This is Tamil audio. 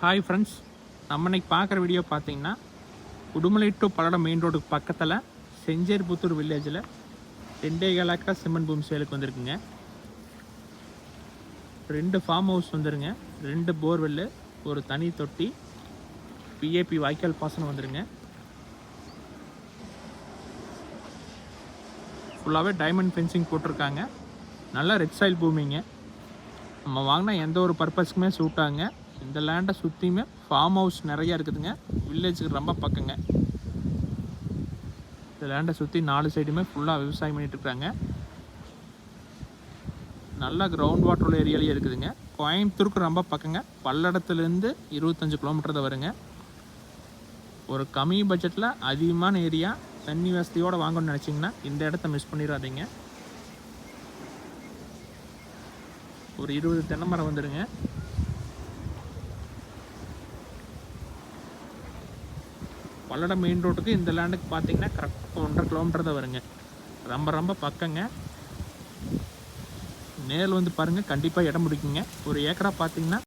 ஹாய் ஃப்ரெண்ட்ஸ், நம்ம இன்னைக்கு பார்க்குற வீடியோ பார்த்தீங்கன்னா உடுமலை டு பல்லடம் மெயின் ரோடுக்கு பக்கத்தில் செஞ்சேரிபுத்தூர் வில்லேஜில் 2.25 ஏக்கரா சிமெண்ட் பூமி சேலுக்கு வந்திருக்குங்க. 2 ஃபார்ம் ஹவுஸ் வந்துருங்க, 2 போர்வெல்லு, ஒரு தனி தொட்டி, பிஏபி வாய்க்கால் பாசனம் வந்துருங்க. ஃபுல்லாகவே டைமண்ட் ஃபென்சிங் போட்டிருக்காங்க. நல்லா ரெட் சாயில் பூமிங்க. நம்ம வாங்கினா எந்த ஒரு பர்பஸ்க்குமே சூட் ஆகுங்க. இந்த லேண்டை சுற்றியுமே ஃபார்ம் ஹவுஸ் நிறையா இருக்குதுங்க. வில்லேஜுக்கு ரொம்ப பக்கங்க. இந்த லேண்டை சுற்றி 4 சைடுமே ஃபுல்லாக விவசாயம் பண்ணிகிட்ருக்காங்க. நல்லா கிரவுண்ட் வாட்டர் உள்ள ஏரியாலேயே இருக்குதுங்க. கோயம்புத்தூருக்கு ரொம்ப பக்கங்க. பல்லடத்துலேருந்து 25 கிலோமீட்டர் தான் வருங்க. ஒரு கம்மி பட்ஜெட்டில் அதிகமான ஏரியா தண்ணி வசதியோடு வாங்கணும்னு நினச்சிங்கன்னா இந்த இடத்த மிஸ் பண்ணிடாதீங்க. ஒரு 20 தென்னை மரம் வந்துடுங்க. பல்லடம் மெயின் ரோட்டுக்கு இந்த லேண்டுக்கு பார்த்தீங்கன்னா கரெக்டாக 1.5 கிலோமீட்டர் தான் வருங்க. ரொம்ப பக்கங்க. நேரில் வந்து பாருங்கள், கண்டிப்பாக இடம் பிடிக்குங்க. ஒரு ஏக்கரா பார்த்தீங்கன்னா